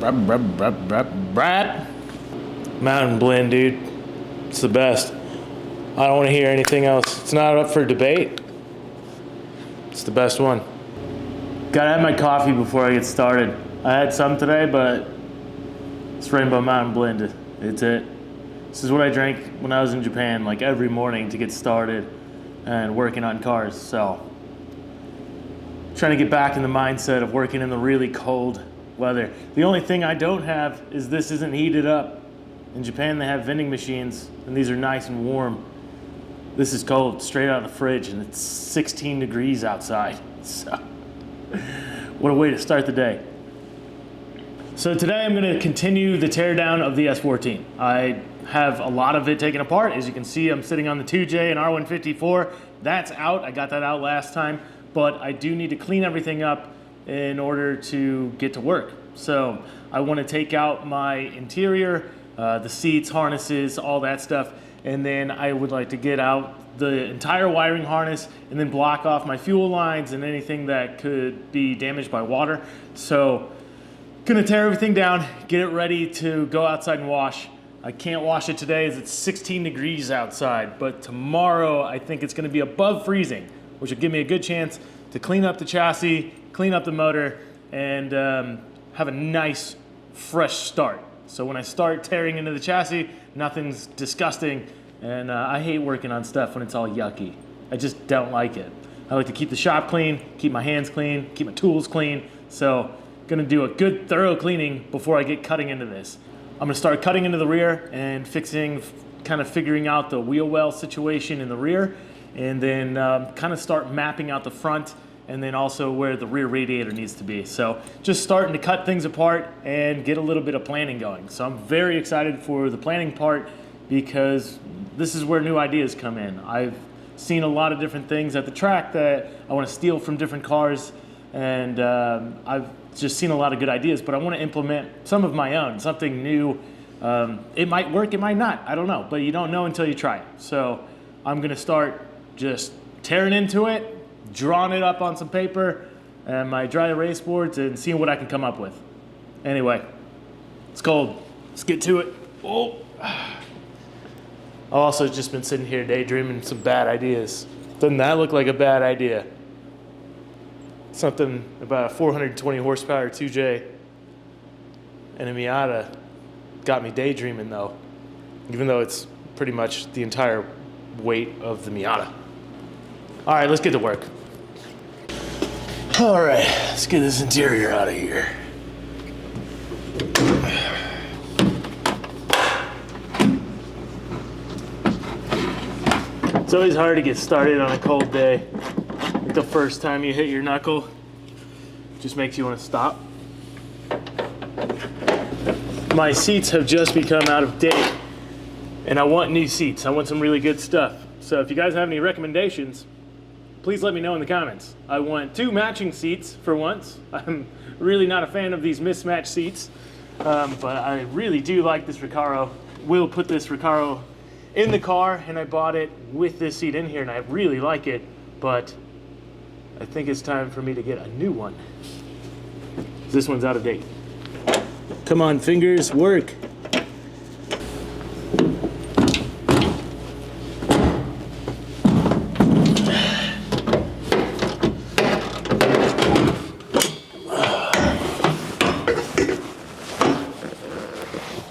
Brat. Mountain blend, dude. It's the best. I don't want to hear anything else. It's not up for debate. It's the best one. Gotta have my coffee before I get started. I had some today, but it's Rainbow Mountain Blend. It's it. This is what I drank when I was in Japan, like every morning to get started and working on cars. So, trying to get back in the mindset of working in the really cold weather. The only thing I don't have is this isn't heated up. In Japan, they have vending machines, and these are nice and warm. This is cold, straight out of the fridge, and it's 16 degrees outside. So, what a way to start the day. So today I'm going to continue the teardown of the S14. I have a lot of it taken apart. As you can see, I'm sitting on the 2J and R154. That's out. I got that out last time, but I do need to clean everything up in order to get to work. So I want to take out my interior, the seats, harnesses, all that stuff, and then I would like to get out the entire wiring harness and then block off my fuel lines and anything that could be damaged by water. So gonna tear everything down, get it ready to go outside and wash. I can't wash it today as it's 16 degrees outside, but tomorrow I think it's gonna be above freezing, which will give me a good chance to clean up the chassis, clean up the motor, and have a nice fresh start. So when I start tearing into the chassis, nothing's disgusting, and I hate working on stuff when it's all yucky. I just don't like it. I like to keep the shop clean, keep my hands clean, keep my tools clean, so gonna do a good thorough cleaning before I get cutting into this. I'm gonna start cutting into the rear and kind of figuring out the wheel well situation in the rear, and then kind of start mapping out the front, and then also where the rear radiator needs to be. So just starting to cut things apart and get a little bit of planning going. So I'm very excited for the planning part because this is where new ideas come in. I've seen a lot of different things at the track that I want to steal from different cars, and I've just seen a lot of good ideas, but I want to implement some of my own, something new. It might work, it might not, I don't know, but you don't know until you try it. So I'm gonna start just tearing into it, drawing it up on some paper and my dry erase boards and seeing what I can come up with. Anyway, it's cold. Let's get to it. Oh. I've also just been sitting here daydreaming some bad ideas. Doesn't that look like a bad idea? Something about a 420 horsepower 2J and a Miata got me daydreaming though, even though it's pretty much the entire weight of the Miata. All right, let's get to work. All right, let's get this interior out of here. It's always hard to get started on a cold day. Like the first time you hit your knuckle, just makes you want to stop. My seats have just become out of date, and I want new seats. I want some really good stuff. So if you guys have any recommendations, please let me know in the comments. I want 2 matching seats for once. I'm really not a fan of these mismatched seats, but I really do like this Recaro. We'll put this Recaro in the car, and I bought it with this seat in here, and I really like it, but I think it's time for me to get a new one. This one's out of date. Come on, fingers, work.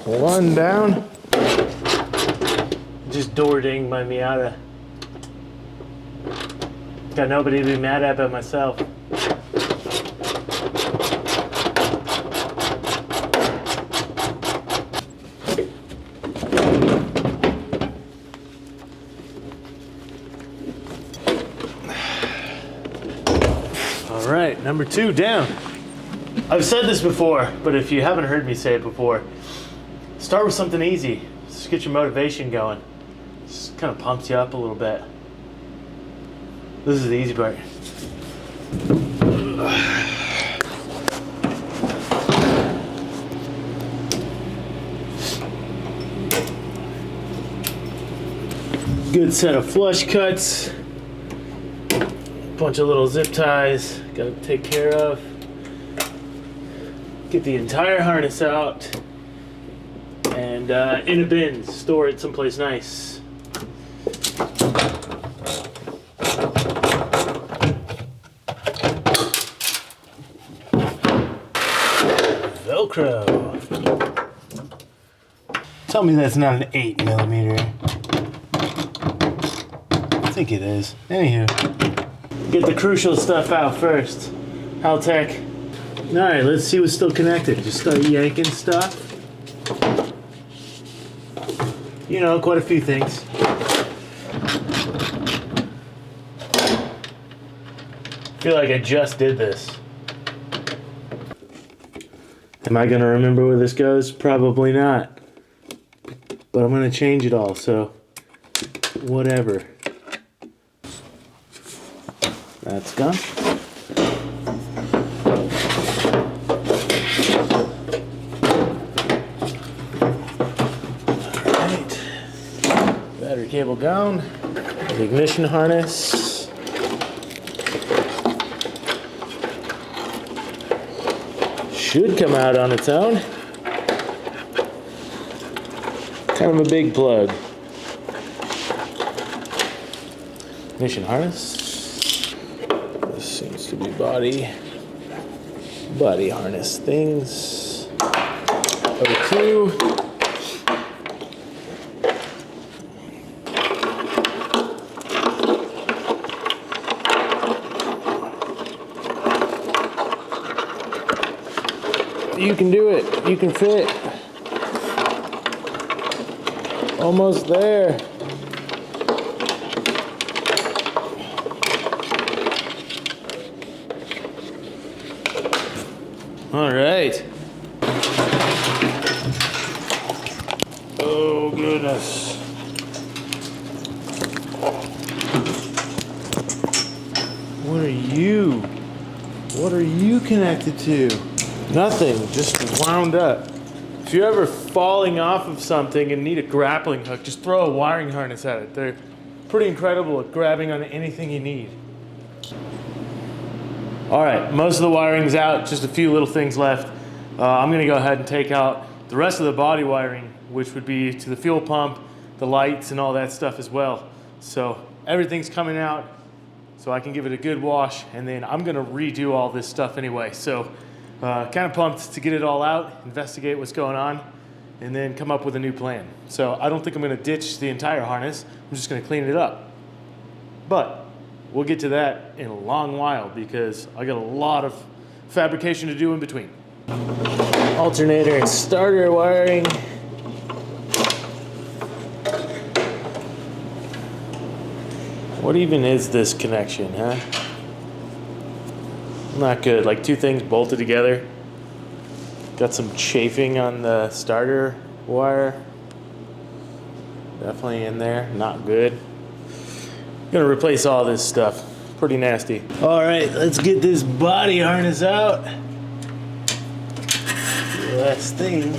One down. Just door dinged my Miata. Got nobody to be mad at but myself. All right, number 2 down. I've said this before, but if you haven't heard me say it before, start with something easy. Just get your motivation going. Just kind of pumps you up a little bit. This is the easy part. Good set of flush cuts. Bunch of little zip ties. Gotta take care of. Get the entire harness out and in a bin, store it someplace nice. Velcro. Tell me that's not an 8mm. I think it is. Anywho, get the crucial stuff out first. Haltech. Alright, let's see what's still connected. Just start yanking stuff. You know, quite a few things. I feel like I just did this. Am I gonna remember where this goes? Probably not. But I'm gonna change it all, so whatever. That's gone. Alright. Battery cable gone. The ignition harness. Should come out on its own. Kind of a big plug. Ignition harness. This seems to be body harness things. O2. You can do it. You can fit. Almost there. All right. Oh goodness. What are you? What are you connected to? Nothing, just wound up. If you're ever falling off of something and need a grappling hook, just throw a wiring harness at it. They're pretty incredible at grabbing on anything you need. All right, most of the wiring's out, just a few little things left. I'm gonna go ahead and take out the rest of the body wiring, which would be to the fuel pump, the lights, and all that stuff as well. So everything's coming out, so I can give it a good wash, and then I'm gonna redo all this stuff anyway. So kind of pumped to get it all out, investigate what's going on, and then come up with a new plan. So I don't think I'm gonna ditch the entire harness. I'm just gonna clean it up. But we'll get to that in a long while because I got a lot of fabrication to do in between. Alternator and starter wiring. What even is this connection, huh? Not good, like two things bolted together. Got some chafing on the starter wire. Definitely in there, not good. Gonna replace all this stuff, pretty nasty. All right, let's get this body harness out. Last thing.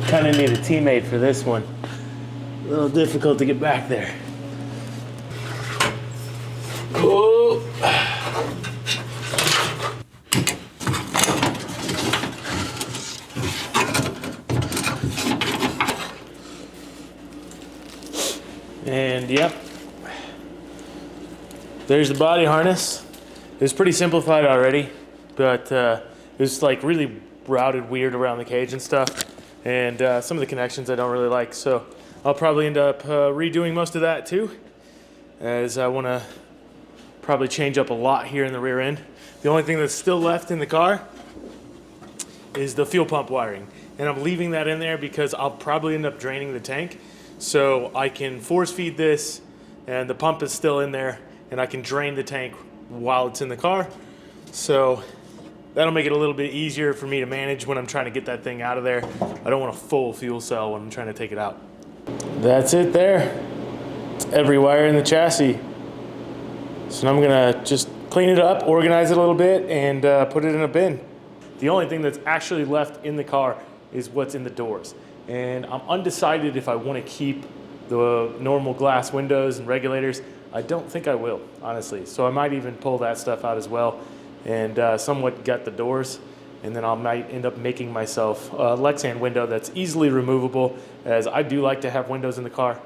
Kinda need a teammate for this one. A little difficult to get back there. Oh. And yep, there's the body harness. It was pretty simplified already, but it was like really routed weird around the cage and stuff. And some of the connections I don't really like. So I'll probably end up redoing most of that too, as I want to probably change up a lot here in the rear end. The only thing that's still left in the car is the fuel pump wiring. And I'm leaving that in there because I'll probably end up draining the tank. So I can force feed this, and the pump is still in there, and I can drain the tank while it's in the car. So that'll make it a little bit easier for me to manage when I'm trying to get that thing out of there. I don't want a full fuel cell when I'm trying to take it out. That's it there. It's every wire in the chassis. So now I'm gonna just clean it up, organize it a little bit, and put it in a bin. The only thing that's actually left in the car is what's in the doors. And I'm undecided if I want to keep the normal glass windows and regulators. I don't think I will, honestly. So I might even pull that stuff out as well and somewhat gut the doors and then I might end up making myself a Lexan window that's easily removable, as I do like to have windows in the car.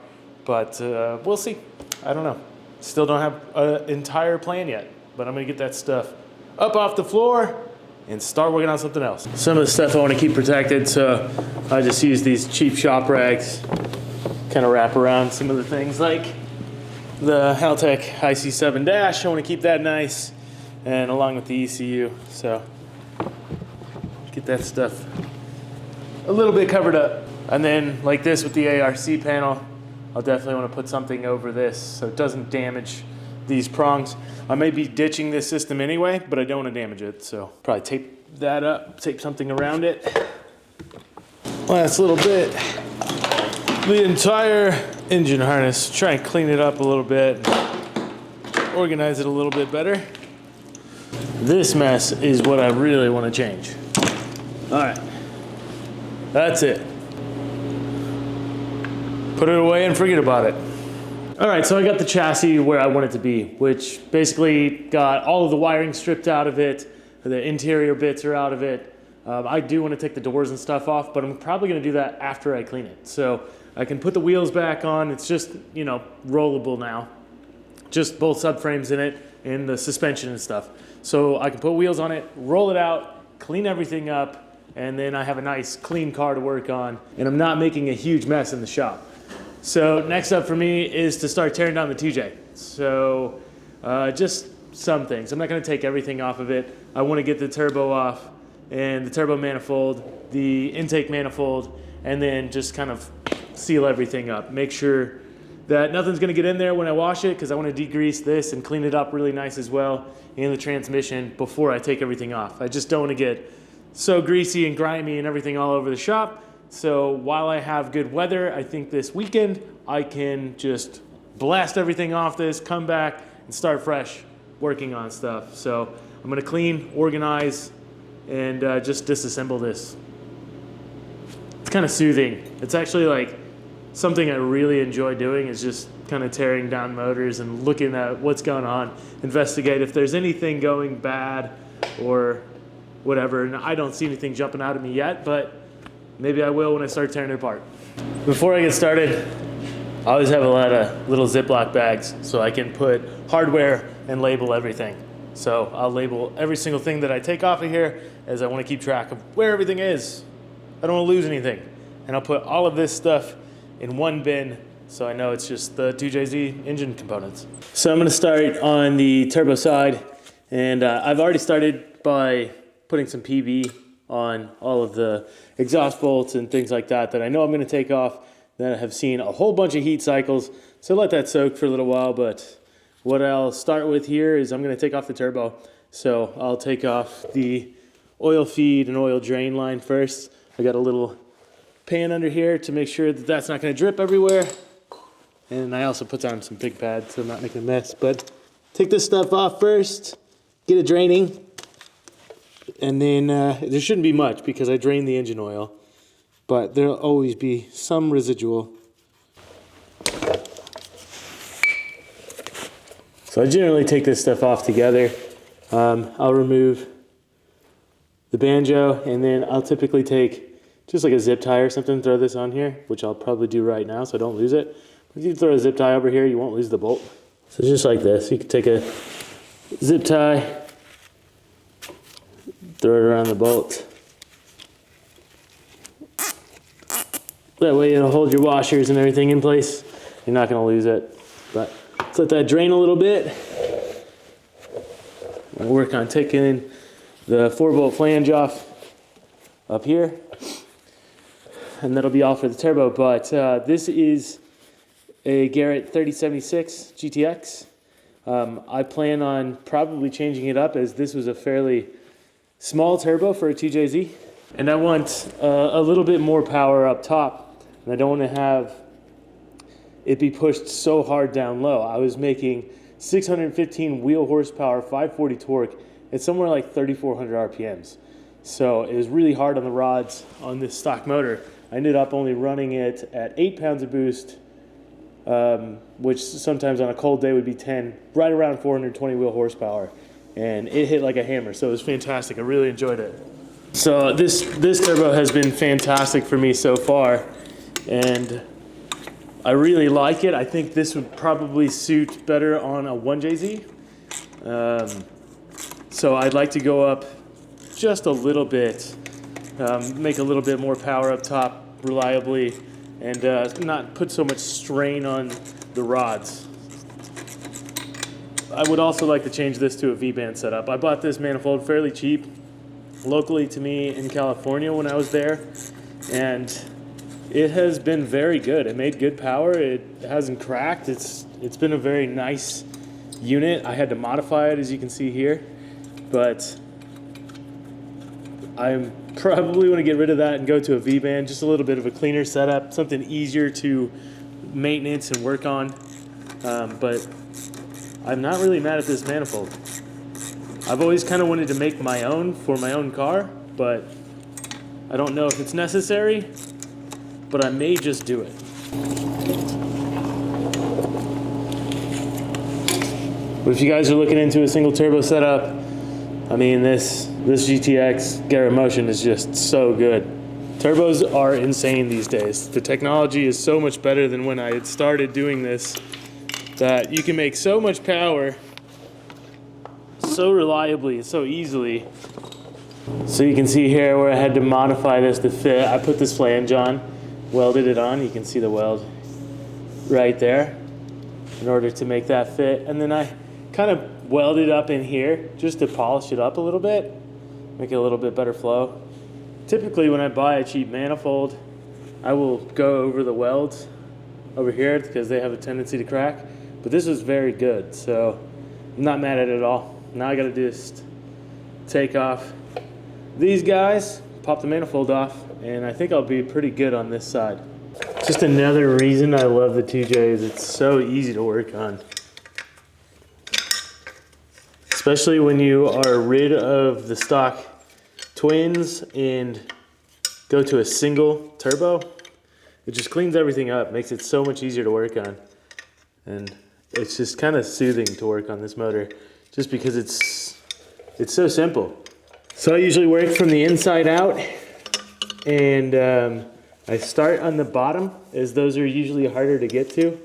But we'll see. I don't know. Still don't have an entire plan yet, but I'm gonna get that stuff up off the floor and start working on something else. Some of the stuff I want to keep protected, so I just use these cheap shop rags, kind of wrap around some of the things, like the Haltech IC7 dash. I want to keep that nice, and along with the ECU, so get that stuff a little bit covered up. And then like this with the ARC panel, I'll definitely want to put something over this so it doesn't damage these prongs. I may be ditching this system anyway, but I don't want to damage it, so probably tape that up, tape something around it. Last little bit, the entire engine harness. Try and clean it up a little bit, organize it a little bit better. This mess is what I really want to change. All right, that's it. Put it away and forget about it. All right, so I got the chassis where I want it to be, which basically got all of the wiring stripped out of it. The interior bits are out of it. I do want to take the doors and stuff off, but I'm probably going to do that after I clean it. So I can put the wheels back on. It's just, you know, rollable now. Just both subframes in it and the suspension and stuff. So I can put wheels on it, roll it out, clean everything up, and then I have a nice clean car to work on, and I'm not making a huge mess in the shop. So next up for me is to start tearing down the TJ. So just some things. I'm not going to take everything off of it. I want to get the turbo off and the turbo manifold, the intake manifold, and then just kind of seal everything up. Make sure that nothing's going to get in there when I wash it, because I want to degrease this and clean it up really nice as well in the transmission before I take everything off. I just don't want to get so greasy and grimy and everything all over the shop. So while I have good weather, I think this weekend I can just blast everything off this, come back and start fresh working on stuff. So I'm gonna clean, organize, and just disassemble this. It's kind of soothing. It's actually like something I really enjoy doing, is just kind of tearing down motors and looking at what's going on, investigate if there's anything going bad or whatever. And I don't see anything jumping out at me yet, but maybe I will when I start tearing it apart. Before I get started, I always have a lot of little Ziploc bags so I can put hardware and label everything. So I'll label every single thing that I take off of here, as I want to keep track of where everything is. I don't want to lose anything. And I'll put all of this stuff in one bin so I know it's just the 2JZ engine components. So I'm going to start on the turbo side, and I've already started by putting some PV on all of the exhaust bolts and things like that I know I'm going to take off. Then I have seen a whole bunch of heat cycles, so let that soak for a little while. But what I'll start with here is I'm going to take off the turbo. So I'll take off the oil feed and oil drain line first. I got a little pan under here to make sure that that's not going to drip everywhere. And I also put on some big pads so I'm not making a mess. But take this stuff off first, get it draining. And then there shouldn't be much because I drained the engine oil, but there'll always be some residual. So I generally take this stuff off together. I'll remove the banjo, and then I'll typically take just like a zip tie or something, throw this on here, which I'll probably do right now so I don't lose it. If you throw a zip tie over here, you won't lose the bolt. So just like this, you can take a zip tie, throw it around the bolt. That way it'll hold your washers and everything in place. You're not going to lose it. But let's let that drain a little bit. We'll work on taking the 4-bolt flange off up here. And that'll be all for the turbo. But this is a Garrett 3076 GTX. I plan on probably changing it up, as this was a fairly small turbo for a 2JZ. And I want a little bit more power up top. And I don't want to have it be pushed so hard down low. I was making 615 wheel horsepower, 540 torque, at somewhere like 3,400 RPMs. So it was really hard on the rods on this stock motor. I ended up only running it at 8 pounds of boost, which sometimes on a cold day would be 10, right around 420 wheel horsepower. And it hit like a hammer, so it was fantastic. I really enjoyed it. So this turbo has been fantastic for me so far, and I really like it. I think this would probably suit better on a 1JZ. So I'd like to go up just a little bit, make a little bit more power up top reliably, and not put so much strain on the rods. I would also like to change this to a V-band setup. I bought this manifold fairly cheap, locally to me in California when I was there, and it has been very good. It made good power. It hasn't cracked. It's been a very nice unit. I had to modify it, as you can see here, but I'm probably want to get rid of that and go to a V-band, just a little bit of a cleaner setup, something easier to maintenance and work on. But I'm not really mad at this manifold. I've always kind of wanted to make my own for my own car, but I don't know if it's necessary, but I may just do it. But if you guys are looking into a single turbo setup, I mean, this GTX Garrett Motion is just so good. Turbos are insane these days. The technology is so much better than when I had started doing this, that you can make so much power so reliably, so easily. So you can see here where I had to modify this to fit. I put this flange on, welded it on. You can see the weld right there in order to make that fit. And then I kind of welded up in here just to polish it up a little bit, make it a little bit better flow. Typically when I buy a cheap manifold, I will go over the welds over here because they have a tendency to crack. But this was very good, so I'm not mad at it at all. Now I gotta just take off these guys, pop the manifold off, and I think I'll be pretty good on this side. Just another reason I love the 2J is it's so easy to work on. Especially when you are rid of the stock twins and go to a single turbo. It just cleans everything up, makes it so much easier to work on. And it's just kind of soothing to work on this motor just because it's so simple. So I usually work from the inside out, and I start on the bottom as those are usually harder to get to,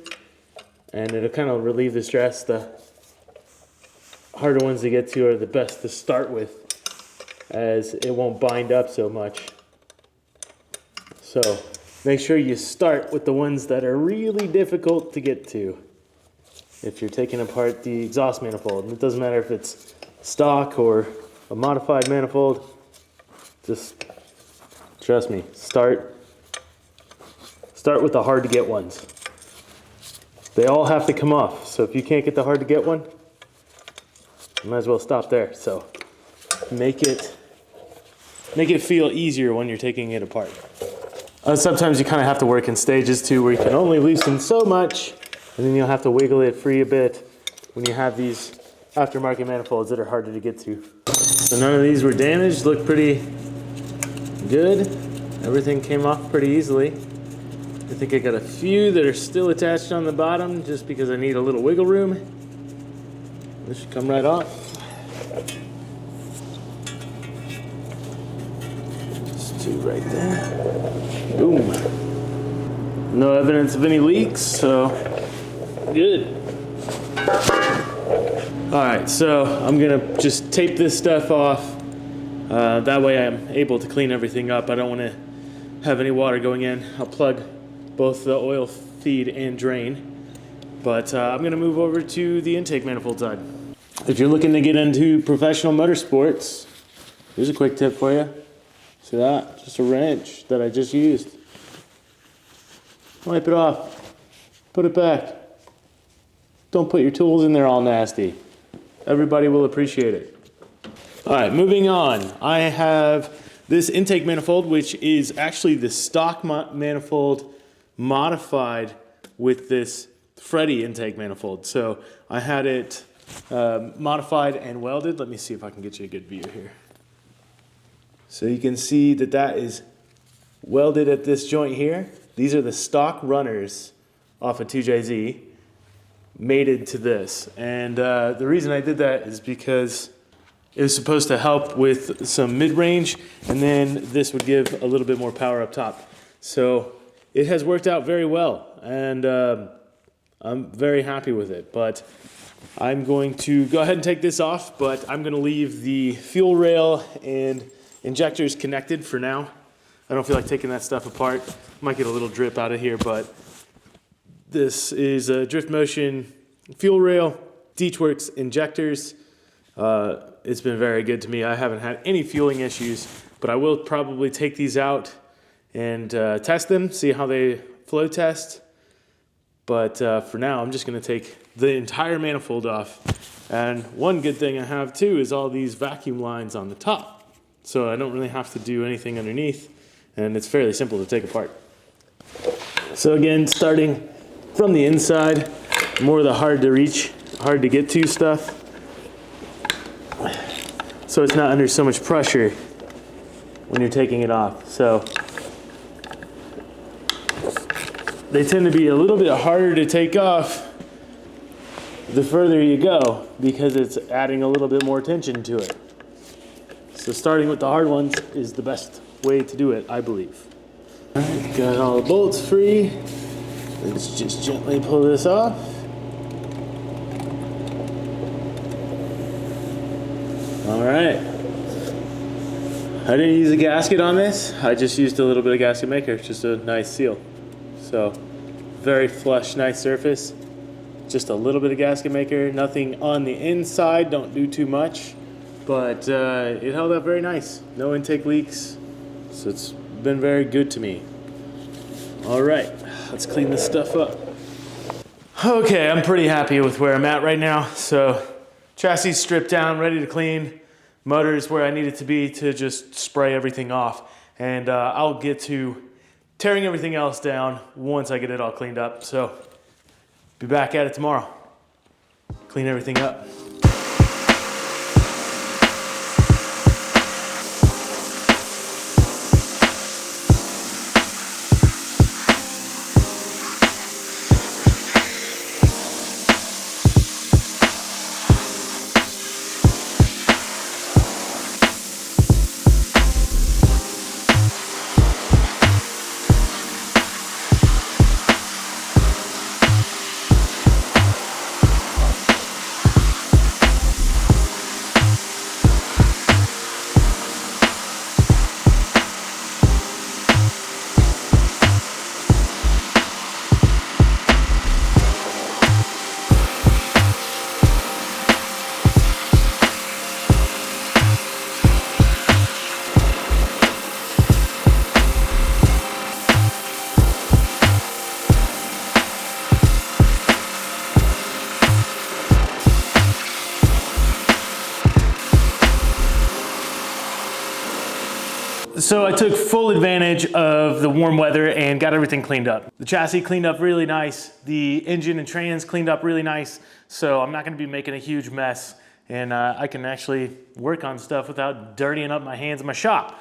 and it'll kind of relieve the stress. The harder ones to get to are the best to start with, as it won't bind up so much. So make sure you start with the ones that are really difficult to get to if you're taking apart the exhaust manifold. And it doesn't matter if it's stock or a modified manifold, just trust me, start with the hard to get ones. They all have to come off, so if you can't get the hard to get one, you might as well stop there. So make it feel easier when you're taking it apart. Sometimes you kind of have to work in stages too, where you can only loosen so much, and then you'll have to wiggle it free a bit when you have these aftermarket manifolds that are harder to get to. So none of these were damaged, looked pretty good. Everything came off pretty easily. I think I got a few that are still attached on the bottom just because I need a little wiggle room. This should come right off. Just two right there. Boom. No evidence of any leaks, so good. Alright, so I'm gonna just tape this stuff off. That way I'm able to clean everything up. I don't want to have any water going in. I'll plug both the oil feed and drain. But I'm gonna move over to the intake manifold side. If you're looking to get into professional motorsports, here's a quick tip for you. See that? Just a wrench that I just used. Wipe it off. Put it back. Don't put your tools in there all nasty. Everybody will appreciate it. All right, moving on. I have this intake manifold, which is actually the stock manifold modified with this Freddy intake manifold. So I had it modified and welded. Let me see if I can get you a good view here. So you can see that that is welded at this joint here. These are the stock runners off a 2JZ mated to this. And the reason I did that is because It was supposed to help with some mid-range, and then this would give a little bit more power up top. So it has worked out very well, and I'm very happy with it. But I'm going to go ahead and take this off, but I'm going to leave the fuel rail and injectors connected for now. I don't feel like taking that stuff apart. Might get a little drip out of here, but this is a Drift Motion fuel rail, Deechworks injectors. It's been very good to me. I haven't had any fueling issues, but I will probably take these out and test them, see how they flow test. But for now, I'm just going to take the entire manifold off. And one good thing I have too is all these vacuum lines on the top. So I don't really have to do anything underneath, and it's fairly simple to take apart. So again, starting from the inside, more of the hard to reach, hard to get to stuff. So it's not under so much pressure when you're taking it off. So they tend to be a little bit harder to take off the further you go because it's adding a little bit more tension to it. So starting with the hard ones is the best way to do it, I believe. All right, got all the bolts free. Let's just gently pull this off. All right. I didn't use a gasket on this. I just used a little bit of gasket maker, just a nice seal. So very flush, nice surface. Just a little bit of gasket maker, nothing on the inside, don't do too much. But it held up very nice. No intake leaks, so it's been very good to me. All right, let's clean this stuff up. Okay, I'm pretty happy with where I'm at right now. So chassis stripped down, ready to clean. Motor's where I need it to be to just spray everything off. And I'll get to tearing everything else down once I get it all cleaned up. So be back at it tomorrow. Clean everything up. So I took full advantage of the warm weather and got everything cleaned up. The chassis cleaned up really nice. The engine and trans cleaned up really nice. So I'm not gonna be making a huge mess, and I can actually work on stuff without dirtying up my hands in my shop.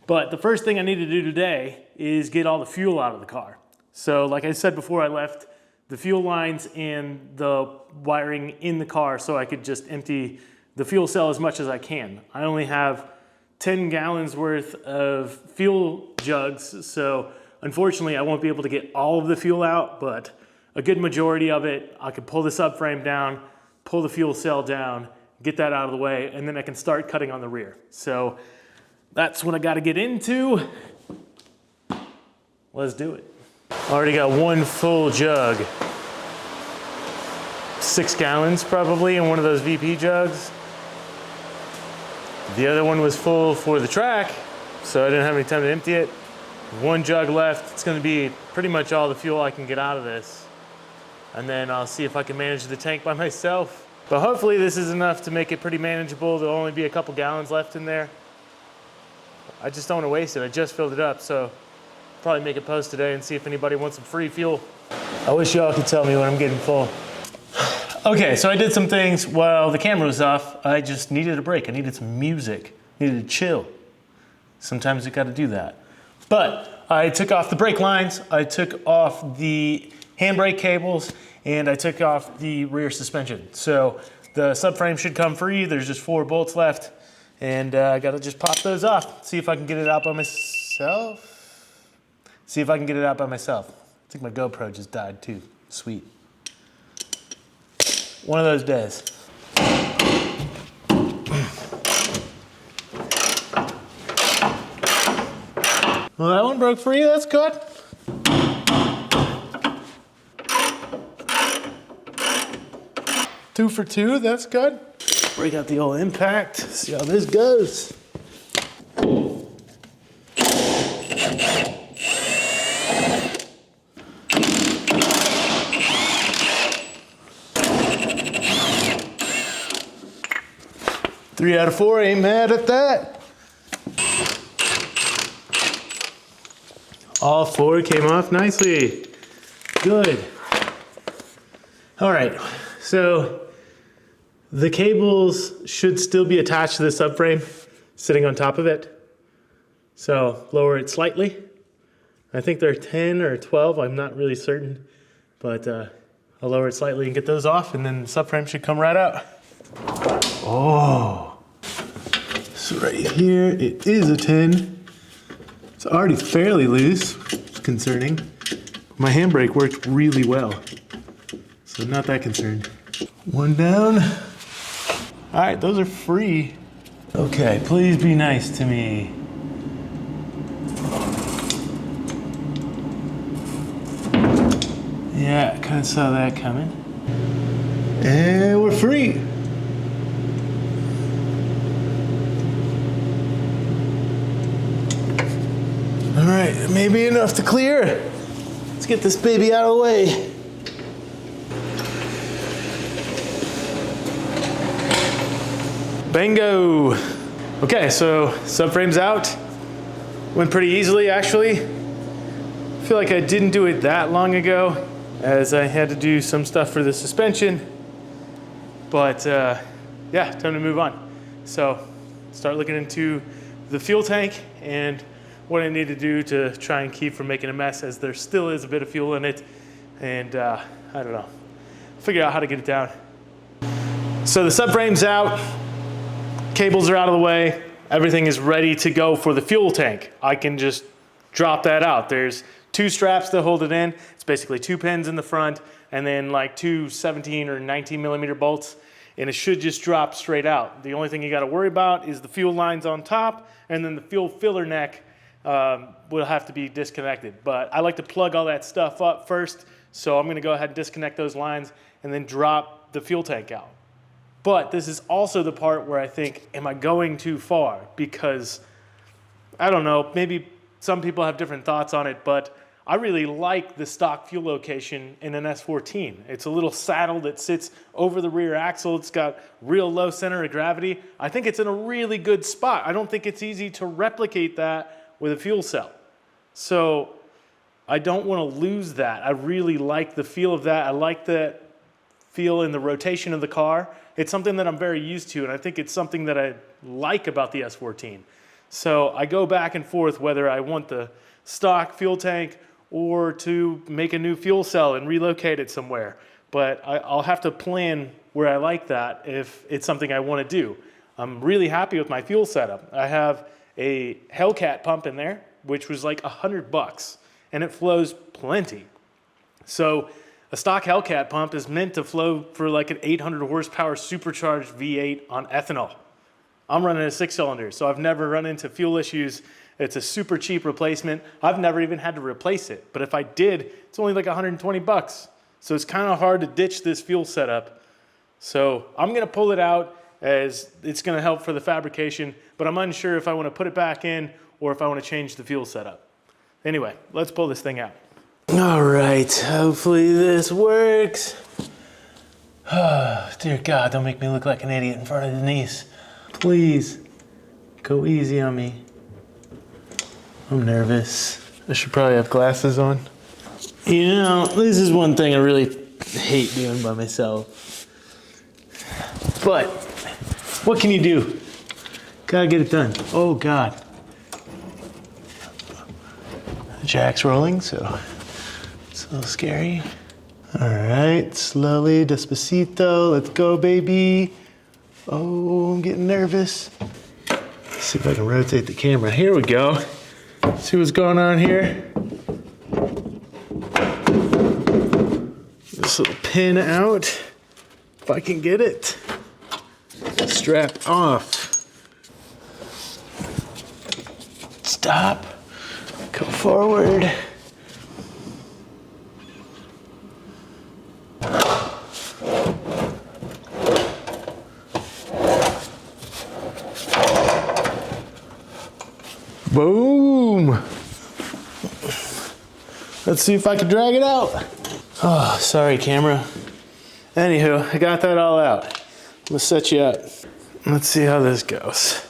But the first thing I need to do today is get all the fuel out of the car. So like I said before, I left the fuel lines and the wiring in the car so I could just empty the fuel cell as much as I can. I only have 10 gallons worth of fuel jugs, so unfortunately I won't be able to get all of the fuel out, but a good majority of it. I could pull the subframe down, pull the fuel cell down, get that out of the way, and then I can start cutting on the rear. So that's what I gotta get into. Let's do it. Already got one full jug. 6 gallons probably in one of those VP jugs. The other one was full for the track, so I didn't have any time to empty it. One jug left. It's gonna be pretty much all the fuel I can get out of this. And then I'll see if I can manage the tank by myself. But hopefully this is enough to make it pretty manageable. There'll only be a couple gallons left in there. I just don't wanna waste it. I just filled it up, so probably make a post today and see if anybody wants some free fuel. I wish y'all could tell me when I'm getting full. Okay, so I did some things while the camera was off. I just needed a break. I needed some music, needed to chill. Sometimes you gotta do that. But I took off the brake lines, I took off the handbrake cables, and I took off the rear suspension. So the subframe should come free. There's just 4 bolts left. And I gotta just pop those off. See if I can get it out by myself. See if I can get it out by myself. I think my GoPro just died too. Sweet. One of those days. Well, that one broke free, that's good. Two for two, that's good. Break out the old impact, see how this goes. Three out of four, ain't mad at that. All four came off nicely. Good. All right, so the cables should still be attached to the subframe, sitting on top of it. So lower it slightly. I think they're 10 or 12, I'm not really certain, but I'll lower it slightly and get those off, and then the subframe should come right out. Oh, so right here, it is a 10. It's already fairly loose, it's concerning. My handbrake worked really well, so not that concerned. One down. All right, those are free. Okay, please be nice to me. Yeah, kind of saw that coming. And we're free. All right, maybe enough to clear. Let's get this baby out of the way. Bingo. Okay, so subframe's out. Went pretty easily, actually. I feel like I didn't do it that long ago, as I had to do some stuff for the suspension. But yeah, time to move on. So start looking into the fuel tank and what I need to do to try and keep from making a mess, as there still is a bit of fuel in it. And I don't know, figure out how to get it down. So the subframe's out, cables are out of the way, everything is ready to go for the fuel tank. I can just drop that out. There's two straps to hold it in. It's basically two pins in the front and then like two 17 or 19 millimeter bolts, and it should just drop straight out. The only thing you gotta worry about is the fuel lines on top, and then the fuel filler neck will have to be disconnected. But I like to plug all that stuff up first, so I'm gonna go ahead and disconnect those lines and then drop the fuel tank out. But this is also the part where I think, am I going too far? Because, I don't know, maybe some people have different thoughts on it, but I really like the stock fuel location in an S14. It's a little saddle that sits over the rear axle. It's got real low center of gravity. I think it's in a really good spot. I don't think it's easy to replicate that with a fuel cell. So I don't want to lose that. I really like the feel of that. I like the feel in the rotation of the car. It's something that I'm very used to, and I think it's something that I like about the S14. So I go back and forth whether I want the stock fuel tank or to make a new fuel cell and relocate it somewhere. But I'll have to plan where I like that if it's something I want to do. I'm really happy with my fuel setup. I have a Hellcat pump in there, which was like $100, and it flows plenty. So a stock Hellcat pump is meant to flow for like an 800 horsepower supercharged V8 on ethanol. I'm running a 6-cylinder, so I've never run into fuel issues. It's a super cheap replacement. I've never even had to replace it, but if I did, it's only like $120. So it's kind of hard to ditch this fuel setup. So I'm gonna pull it out, as it's gonna help for the fabrication, but I'm unsure if I wanna put it back in or if I wanna change the fuel setup. Anyway, let's pull this thing out. All right, hopefully this works. Oh, dear God, don't make me look like an idiot in front of Denise. Please, go easy on me. I'm nervous. I should probably have glasses on. You know, this is one thing I really hate doing by myself. But what can you do? Gotta get it done. Oh God. The jack's rolling, so it's a little scary. All right, slowly, despacito. Let's go, baby. Oh, I'm getting nervous. See if I can rotate the camera. Here we go. See what's going on here? This little pin out, if I can get it. Strap off. Stop. Go forward. Boom. Let's see if I can drag it out. Oh, sorry, camera. Anywho, I got that all out. I'm gonna set you up. Let's see how this goes.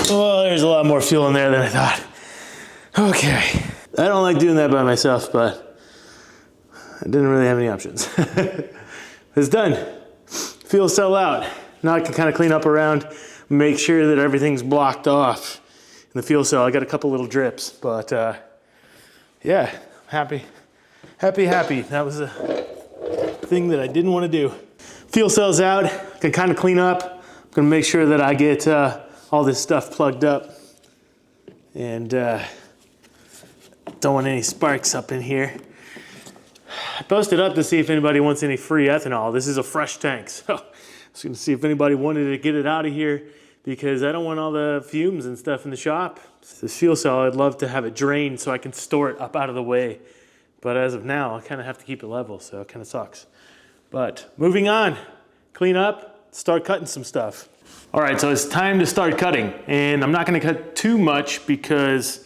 Well, there's a lot more fuel in there than I thought. Okay. I don't like doing that by myself, but I didn't really have any options. It's done. Fuel cell out. Now I can kind of clean up around, make sure that everything's blocked off in the fuel cell. I got a couple little drips, but yeah, happy. That was a thing that I didn't want to do. Fuel cell's out. I can kind of clean up. I'm gonna make sure that I get all this stuff plugged up, and don't want any sparks up in here. I posted up to see if anybody wants any free ethanol. This is a fresh tank, so I was gonna see if anybody wanted to get it out of here, because I don't want all the fumes and stuff in the shop. This fuel cell, I'd love to have it drained so I can store it up out of the way. But as of now, I kind of have to keep it level, so it kind of sucks. But moving on, clean up, start cutting some stuff. All right, so it's time to start cutting, and I'm not gonna cut too much because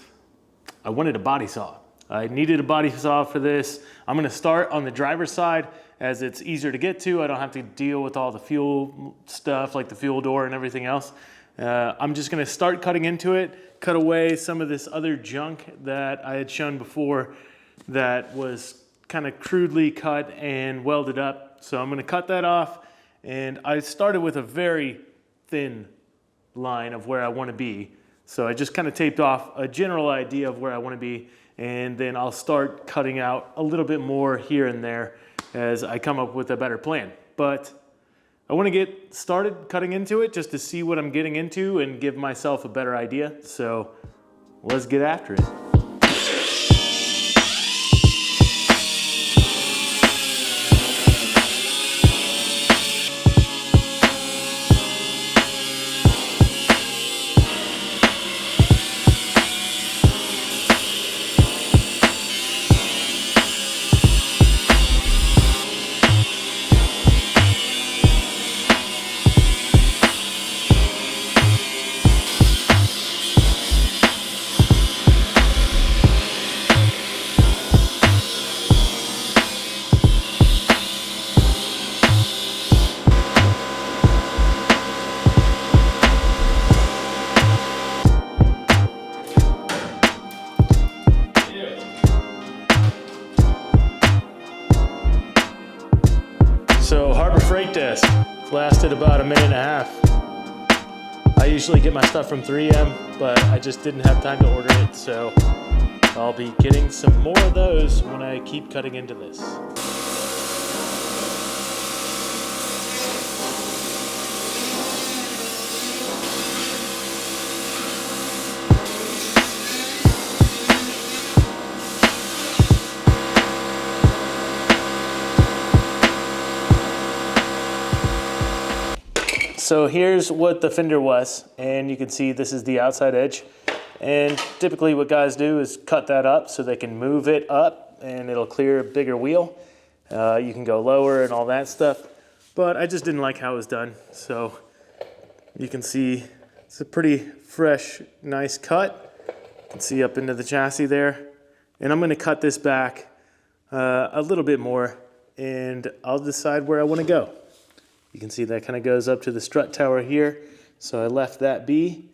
I wanted a body saw. I needed a body saw for this. I'm gonna start on the driver's side as it's easier to get to. I don't have to deal with all the fuel stuff like the fuel door and everything else. I'm just gonna start cutting into it, cut away some of this other junk that I had shown before that was kind of crudely cut and welded up. So I'm gonna cut that off, and I started with a very thin line of where I wanna be. So I just kind of taped off a general idea of where I wanna be, and then I'll start cutting out a little bit more here and there as I come up with a better plan. But I wanna get started cutting into it just to see what I'm getting into and give myself a better idea. So let's get after it. So Harbor Freight Desk lasted about a minute and a half. I usually get my stuff from 3M, but I just didn't have time to order it, so I'll be getting some more of those when I keep cutting into this. So here's what the fender was, and you can see this is the outside edge. And typically what guys do is cut that up so they can move it up and it'll clear a bigger wheel. You can go lower and all that stuff, but I just didn't like how it was done. So you can see it's a pretty fresh, nice cut. You can see up into the chassis there. And I'm gonna cut this back a little bit more, and I'll decide where I wanna go. You can see that kind of goes up to the strut tower here. So I left that be.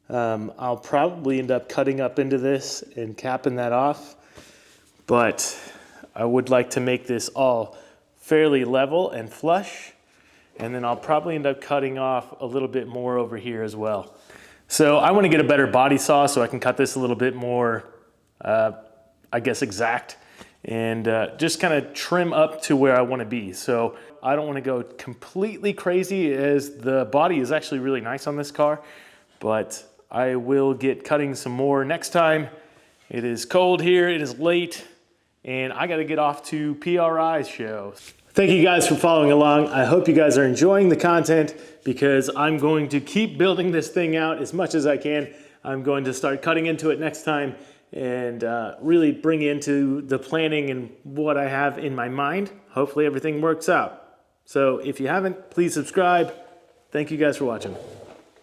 I'll probably end up cutting up into this and capping that off, but I would like to make this all fairly level and flush. And then I'll probably end up cutting off a little bit more over here as well. So I want to get a better body saw so I can cut this a little bit more, I guess, exact. and just kind of trim up to where I want to be. So I don't want to go completely crazy, as the body is actually really nice on this car, but I will get cutting some more next time. It is cold here, it is late, and I got to get off to PRI's show. Thank you guys for following along. I hope you guys are enjoying the content, because I'm going to keep building this thing out as much as I can. I'm going to start cutting into it next time and really bring into the planning and what I have in my mind. Hopefully everything works out. So if you haven't, please subscribe. Thank you guys for watching.